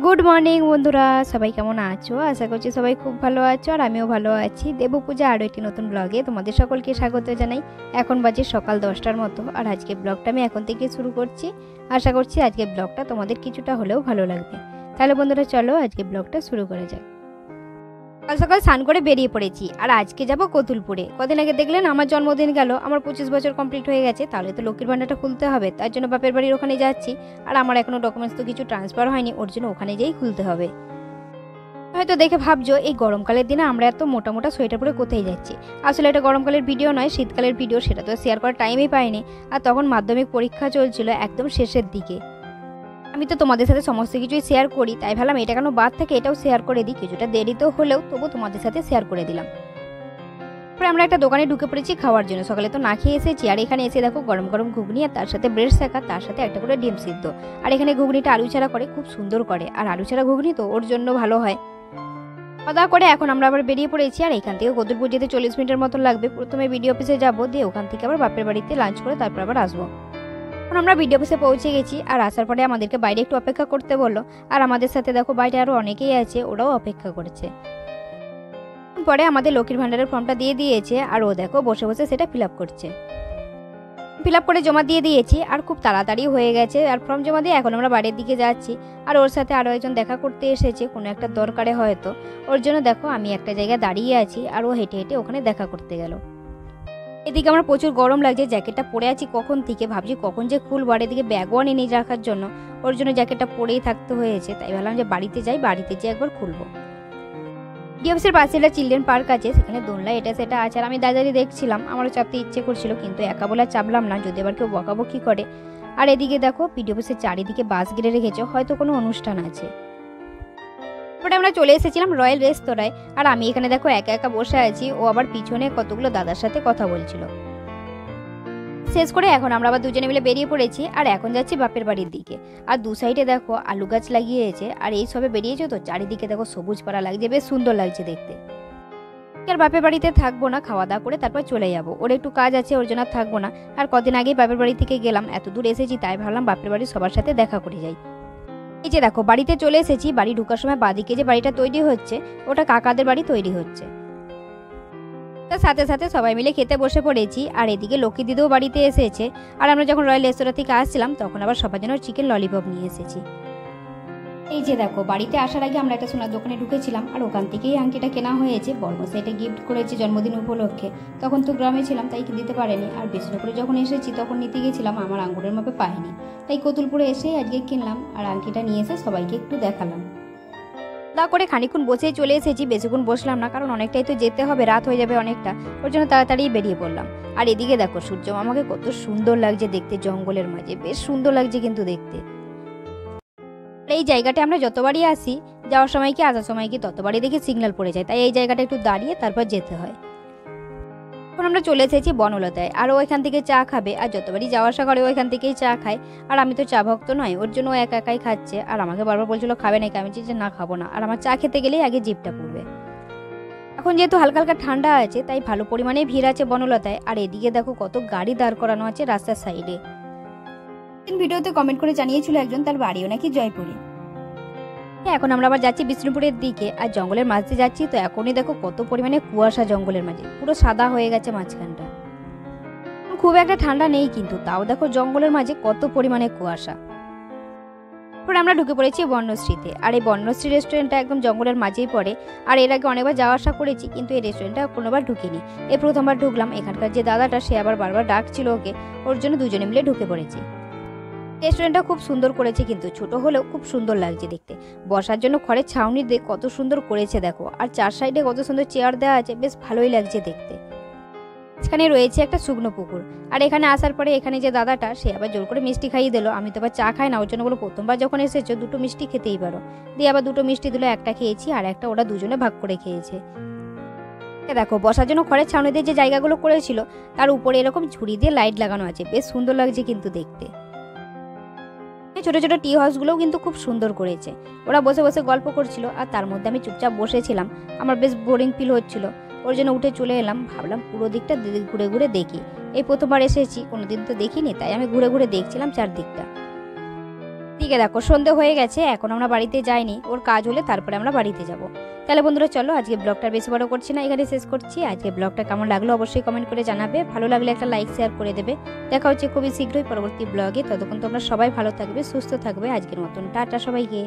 Good morning বন্ধুরা, সবাই কেমন আছো? আশা করছি সবাই খুব ভালো আছো আর আমিও ভালো আছি। দেবপূজা আরও একটি নতুন ব্লগে তোমাদের সকলকে স্বাগত জানাই। এখন বাজে সকাল 10টার মতো আর আজকে ব্লগটা আমি এখন থেকে শুরু করছি। আশা করছি আজকে ব্লগটা তোমাদের কিছুটা হলেও ভালো লাগবে। তাহলে বন্ধুরা চলো আজকে ব্লগটা শুরু করা যাক। সকাল সকাল স্নান করে বেরিয়ে পড়েছি আর আজকে যাব কতুলপুরে। কদিন আগে দেখলেন আমার জন্মদিন গেল, আমার 25 বছর কমপ্লিট হয়ে গেছে, তাহলে তো লক্ষ্মীর ভান্ডারটা খুলতে হবে। তার জন্য বাপের বাড়ির ওখানে যাচ্ছি আর আমার এখনো ডকুমেন্টস তো কিছু ট্রান্সফার হয়নি, ওর জন্য ওখানে যেয়েই খুলতে হবে। হয়তো দেখে ভাবছো এই গরমকালের দিনে আমরা এত মোটা মোটা সোয়েটার পরে কোথায় যাচ্ছি। আসলে এটা গরমকালের ভিডিও নয়, শীতকালের ভিডিও। সেটা তো শেয়ার করার টাইমই পাইনি, আর তখন মাধ্যমিক পরীক্ষা চলছিল একদম শেষের দিকে। আমি তো তোমাদের সাথে সমস্ত কিছুই শেয়ার করি, তাই ভাবলাম এটা কেন বাদ থেকে এটাও শেয়ার করে দিই। কিছুটা দেরিতেও হলেও তবু তোমাদের সাথে শেয়ার করে দিলাম। তারপরে আমরা একটা দোকানে ঢুকে পড়েছি খাওয়ার জন্য। সকালে তো না খেয়ে এসেছি আর এখানে এসে দেখো গরম গরম ঘুগনি আর তার সাথে ব্রেড শেকা, তার সাথে একটা করে ডিম সিদ্ধ। আর এখানে ঘুগনিটা আলু ছাড়া করে, খুব সুন্দর করে, আর আলু ছাড়া ঘুগনি তো ওর জন্য ভালো হয়। খাওয়া দাওয়া করে এখন আমরা আবার বেরিয়ে পড়েছি আর এখান থেকে কতুলপুর যেতে 40 মিনিটের মতো লাগবে। প্রথমে বিডিও অফিসে যাবো, দিয়ে ওখান থেকে আবার বাপের বাড়িতে লাঞ্চ করে তারপর আবার আসবো। এখন আমরা বিডিও অফিসে পৌঁছে গেছি আর আসার পরে আমাদেরকে বাইরে একটু অপেক্ষা করতে বললো। আর আমাদের সাথে দেখো বাইরে আরো অনেকেই আছে, ওরাও অপেক্ষা করেছে। পরে আমাদের লক্ষ্মীর ভান্ডারের ফর্মটা দিয়ে দিয়েছে আর ও দেখো বসে বসে সেটা ফিল আপ করছে। ফিল আপ করে জমা দিয়ে দিয়েছি আর খুব তাড়াতাড়ি হয়ে গেছে। আর ফর্ম জমা দিয়ে এখন আমরা বাড়ির দিকে যাচ্ছি আর ওর সাথে আরও একজন দেখা করতে এসেছে কোনো একটা দরকারে হয়তো। ওর জন্য দেখো আমি একটা জায়গায় দাঁড়িয়ে আছি আর ও হেঁটে হেঁটে ওখানে দেখা করতে গেল। এদিকে আমার প্রচুর গরম লাগছে, জ্যাকেটটা পরে আছি কখন থেকে, ভাবছি কখন যে খুলবো। আর এদিকে ব্যাগও আনি নিয়ে রাখার জন্য, ওর জন্য জ্যাকেটটা পরেই থাকতে হয়েছে। তাই ভাবলাম যে বাড়িতে যাই, বাড়িতে যেয়ে একবার খুলবো। ডিএফসির পাশে একটা চিলড্রেন পার্ক আছে, সেখানে দোলনা এটা সেটা আছে আর আমি দাদারি দেখছিলাম। আমারও চাপতে ইচ্ছে করছিল কিন্তু একা বলে চাপলাম না, যদি আবার কেউ বকাবকি করে। আর এদিকে দেখো পিডিও অফিসের চারিদিকে বাস ঘিরে রেখেছে, হয়তো কোনো অনুষ্ঠান আছে। তারপরে আমরা চলে এসেছিলাম রয়্যাল রেস্তোরাঁয় আর আমি এখানে দেখো একা একা বসে আছি, ও আবার পিছনে কতগুলো দাদার সাথে কথা বলছিল। শেষ করে এখন আমরা আবার দুজনে মিলে বেরিয়ে পড়েছি আর এখন যাচ্ছি বাপের বাড়ির দিকে। আর দু সাইডে দেখো আলু গাছ লাগিয়েছে আর এই সবে বেরিয়েছে তো চারিদিকে দেখো সবুজ পাড়া লাগছে, বেশ সুন্দর লাগছে দেখতে। আর বাপের বাড়িতে থাকবো না, খাওয়া দাওয়া করে তারপর চলে যাবো। ওর একটু কাজ আছে, ওর জন্য থাকবো না। আর কদিন আগেই বাপের বাড়ি থেকে গেলাম, এত দূর এসেছি, তাই ভাবলাম বাপের বাড়ির সবার সাথে দেখা করে যাই। এই যে দেখো বাড়িতে চলে এসেছি। বাড়ি ঢোকার সময় বাদিকে যে বাড়িটা তৈরি হচ্ছে ওটা কাকাদের বাড়ি তৈরি হচ্ছে। তার সাথে সাথে সবাই মিলে খেতে বসে পড়েছি আর এদিকে লক্ষ্মী দিদিও বাড়িতে এসেছে। আর আমরা যখন রয়্যাল রেস্তোরাঁ থেকে আসছিলাম তখন আবার সবার জন্য চিকেন ললিপপ নিয়ে এসেছি। এই যে দেখো বাড়িতে আসার আগে আমরা একটা সোনার দোকানে ঢুকেছিলাম আর ওখান থেকেই আংটিটা কেনা হয়েছে। বর্মশাই এটা গিফট করেছে জন্মদিন উপলক্ষে। তখন তো গ্রামে ছিলাম তাই দিতে পারেনি, আর বিষ্ণুপুরে যখন এসেছি তখন নিতে গেছিলাম, আমার আঙ্গুরের মাপে পাইনি, তাই কতুলপুরে এসেই আজকে কিনলাম আর আংটিটা নিয়ে এসে সবাইকে একটু দেখালাম। তা করে খানিক্ষণ বসেই চলে এসেছি, বেশিক্ষণ বসলাম না, কারণ অনেকটাই তো যেতে হবে, রাত হয়ে যাবে অনেকটা, ওর জন্য তাড়াতাড়ি বেরিয়ে পড়লাম। আর এদিকে দেখো সূর্য মামাকে কত সুন্দর লাগছে দেখতে, জঙ্গলের মাঝে বেশ সুন্দর লাগছে কিন্তু দেখতে। এই জায়গাটা আমরা যতবারই আসি, যাওয়ার সময় কি আসার সময় কি ততবারই দেখি সিগন্যাল পড়ে যায়, তাই এই জায়গাটা একটু দাঁড়িয়ে তারপর যেতে হয়। এখন আমরা চলে এসেছি বনলতায় আর ও এখান থেকে চা খাবে, আর যতবারই যাওয়া আসা করে ও এখান থেকেই চা খায়। আর আমি তো চা ভক্ত নয়, ওর জন্য ও একা একাই খাচ্ছে আর আমাকে বারবার বলছিল খাবে নাকি, আমি যে না খাবো না, আর আমার চা খেতে গেলেই আগে জিভটা পুড়বে। এখন যেহেতু হালকা হালকা ঠান্ডা আছে তাই ভালো পরিমাণে ভিড় আছে বনলতায়। আর এদিকে দেখো কত গাড়ি দাঁড় করানো আছে রাস্তার সাইডে। ভিডিওতে কমেন্ট করে জানিয়েছিল একজন তার বাড়িও নাকি জয়পুরে। এখন আমরা আবার যাচ্ছি বিষ্ণুপুরের দিকে আর জঙ্গলের মাঝ দিয়ে যাচ্ছি, তো এখনই দেখো কত পরিমাণে কুয়াশা জঙ্গলের মাঝে, পুরো সাদা হয়ে গেছে মাঝখানটা। খুব একটা ঠান্ডা নেই কিন্তু তাও দেখো জঙ্গলের মাঝে কত পরিমাণে কুয়াশা। তারপরে আমরা ঢুকে পড়েছি বর্ণশ্রীতে আর এই বর্ণশ্রী রেস্টুরেন্টটা একদম জঙ্গলের মাঝেই পড়ে। আর এর আগে অনেকবার যাওয়া আসা করেছি কিন্তু এই রেস্টুরেন্টটা কোনোবার ঢুকিনি, এই প্রথমবার ঢুকলাম। এখানকার যে দাদাটা সে আবার বারবার ডাকছিল ওকে, ওর জন্য দুজনে মিলে ঢুকে পড়েছি। রেস্টুরেন্টটা খুব সুন্দর করেছে কিন্তু ছোট হলেও খুব সুন্দর লাগছে দেখতে। বসার জন্য খড়ের ছাউনি দিয়ে কত সুন্দর করেছে দেখো, আর চার সাইডে কত সুন্দর চেয়ার দেওয়া আছে, বেশ ভালোই লাগছে দেখতে। এখানে রয়েছে একটা শুকনো পুকুর আর এখানে আসার পরে এখানে যে দাদাটা সে আবার জোর করে মিষ্টি খাইয়ে দিল। আমি তো আবার চা খাই না, ওর জন্য বলো প্রথমবার যখন এসেছো দুটো মিষ্টি খেতেই পারো, দিয়ে আবার দুটো মিষ্টি দিল, একটা খেয়েছি আর একটা ওরা দুজনে ভাগ করে খেয়েছে। দেখো বসার জন্য খড়ের ছাউনি দিয়ে যে জায়গাগুলো করেছিল তার উপরে এরকম ঝুড়ি দিয়ে লাইট লাগানো আছে, বেশ সুন্দর লাগছে কিন্তু দেখতে। ছোট ছোট টি হাউসগুলোও কিন্তু খুব সুন্দর করেছে। ওরা বসে বসে গল্প করছিল আর তার মধ্যে আমি চুপচাপ বসেছিলাম, আমার বেশ বোরিং ফিল হচ্ছিল, ওর জন্য উঠে চলে এলাম। ভাবলাম পুরো দিকটা ঘুরে ঘুরে দেখি, এই প্রথমবার এসেছি, কোনোদিন তো দেখিনি, তাই আমি ঘুরে ঘুরে দেখছিলাম চারদিকটা। এদিকে দেখো সন্ধে হয়ে গেছে, এখন আমরা বাড়িতে যাইনি, ওর কাজ হলে তারপরে আমরা বাড়িতে যাব। তাহলে বন্ধুরা চলো আজকে ব্লগটা বেশি বড় করছি না, এখানে শেষ করছি। আজকে ব্লগটা কেমন লাগলো অবশ্যই কমেন্ট করে জানাবে, ভালো লাগলে একটা লাইক শেয়ার করে দেবে। দেখা হচ্ছে খুবই শীঘ্রই পরবর্তী ব্লগে, ততক্ষণ তোমরা সবাই ভালো থাকবে, সুস্থ থাকবে। আজকের মতন টাটা সবাইকে।